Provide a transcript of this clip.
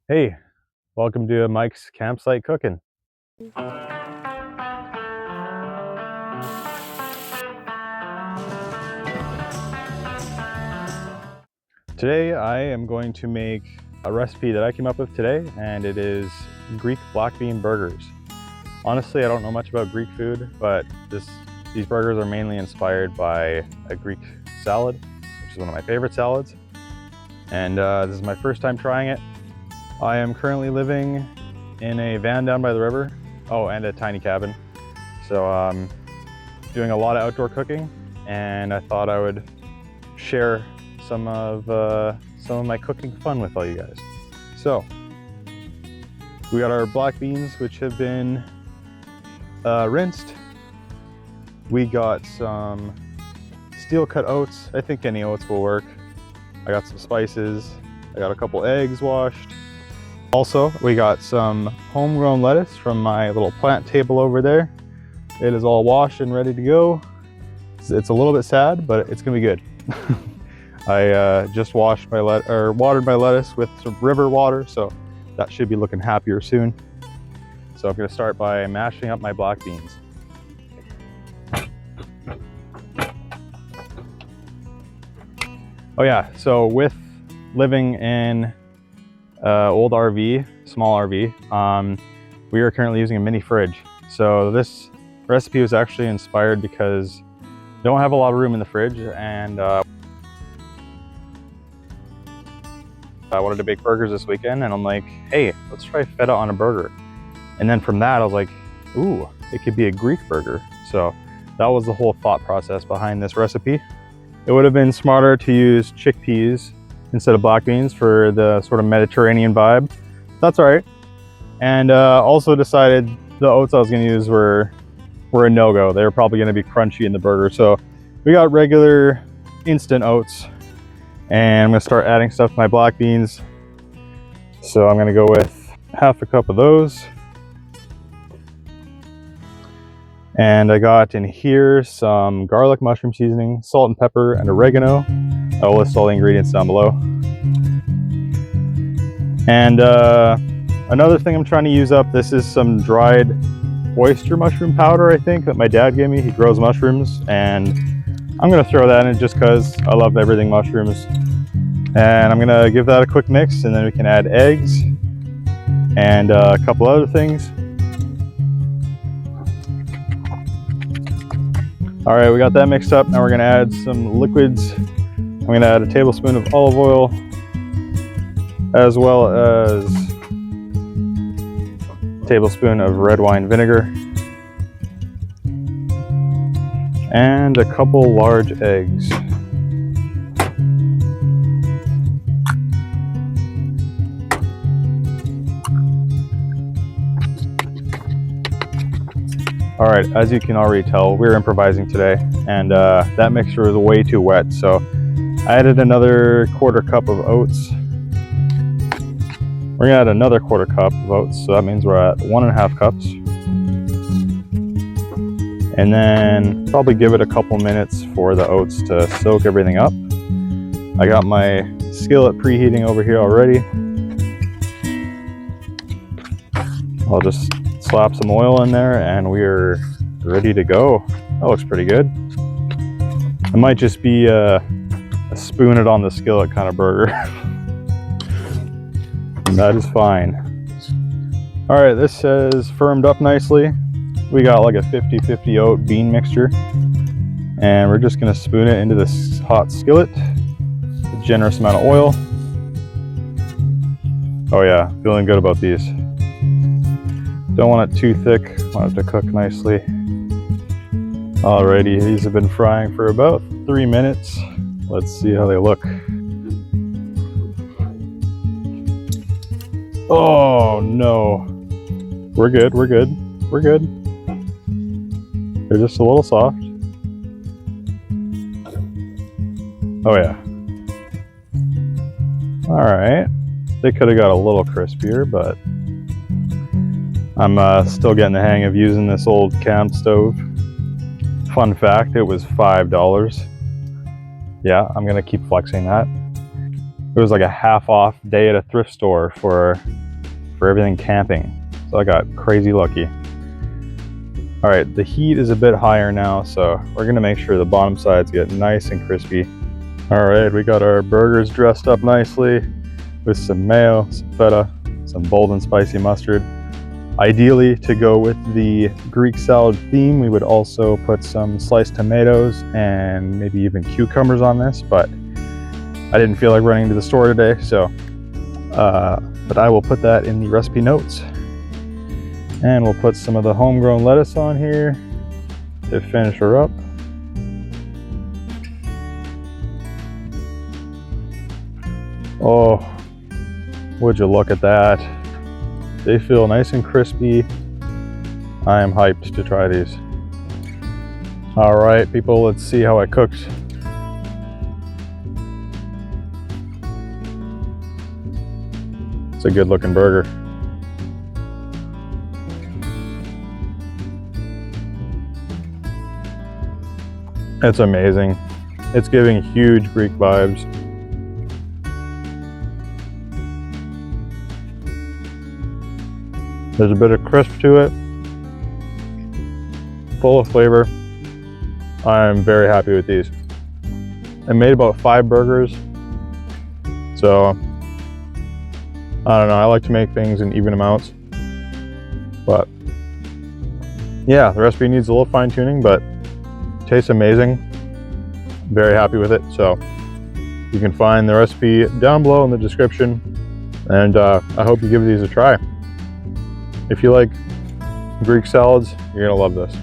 Hey, welcome to Mike's Campsite Cooking. Today I am going to make a recipe that I came up with today, and it is Greek black bean burgers. Honestly, I don't know much about Greek food, but these burgers are mainly inspired by a Greek salad, which is one of my favorite salads. And this is my first time trying it. I am currently living in a van down by the river. Oh, and a tiny cabin. So I'm doing a lot of outdoor cooking, and I thought I would share some of my cooking fun with all you guys. So we got our black beans, which have been rinsed. We got some steel cut oats. I think any oats will work. I got some spices. I got a couple eggs washed. Also, we got some homegrown lettuce from my little plant table over there. It is all washed and ready to go. It's a little bit sad, but it's gonna be good. I just watered my lettuce with some river water, so that should be looking happier soon. So I'm gonna start by mashing up my black beans. Oh yeah, so with living in old RV, small RV, we are currently using a mini fridge. So this recipe was actually inspired because I don't have a lot of room in the fridge, and I wanted to bake burgers this weekend, and I'm like, hey, let's try feta on a burger. And then from that, I was like, ooh, it could be a Greek burger. So that was the whole thought process behind this recipe. It would have been smarter to use chickpeas instead of black beans for the sort of Mediterranean vibe. That's all right. And also decided the oats I was gonna use were a no-go. They were probably gonna be crunchy in the burger. So we got regular instant oats, and I'm gonna start adding stuff to my black beans. So I'm gonna go with half a cup of those. And I got in here some garlic mushroom seasoning, salt and pepper, and oregano. I'll list all the ingredients down below. And another thing I'm trying to use up, this is some dried oyster mushroom powder, I think, that my dad gave me. He grows mushrooms, and I'm gonna throw that in just because I love everything mushrooms. And I'm gonna give that a quick mix, and then we can add eggs and a couple other things. All right, we got that mixed up. Now we're gonna add some liquids. I'm gonna add a tablespoon of olive oil, as well as a tablespoon of red wine vinegar, and a couple large eggs. All right, as you can already tell, we're improvising today, and that mixture was way too wet, so I added another quarter cup of oats. We're gonna add another quarter cup of oats, so that means we're at 1.5 cups. And then probably give it a couple minutes for the oats to soak everything up. I got my skillet preheating over here already. I'll just slap some oil in there, and we're ready to go. That looks pretty good. It might just be a spoon it on the skillet kind of burger. That is fine. All right, this has firmed up nicely. We got like a 50-50 oat bean mixture, and we're just gonna spoon it into this hot skillet. A generous amount of oil. Oh yeah, feeling good about these. Don't want it too thick, want it to cook nicely. Alrighty, these have been frying for about 3 minutes. Let's see how they look. Oh no. We're good, we're good, we're good. They're just a little soft. Oh yeah. Alright. They could have got a little crispier, but I'm still getting the hang of using this old camp stove. Fun fact, it was $5. Yeah, I'm gonna keep flexing that. It was like a half off day at a thrift store for everything camping. So I got crazy lucky. All right, the heat is a bit higher now, so we're gonna make sure the bottom sides get nice and crispy. All right, we got our burgers dressed up nicely with some mayo, some feta, some bold and spicy mustard. Ideally, to go with the Greek salad theme, we would also put some sliced tomatoes and maybe even cucumbers on this, but I didn't feel like running to the store today, so but I will put that in the recipe notes. And we'll put some of the homegrown lettuce on here to finish her up. Oh, would you look at that? They feel nice and crispy. I am hyped to try these. All right, people, let's see how I cooked. It's a good looking burger. It's amazing. It's giving huge Greek vibes. There's a bit of crisp to it, full of flavor. I'm very happy with these. I made about 5 burgers, so I don't know, I like to make things in even amounts. But yeah, the recipe needs a little fine tuning, but it tastes amazing. Very happy with it. So you can find the recipe down below in the description, and I hope you give these a try. If you like Greek salads, you're gonna love this.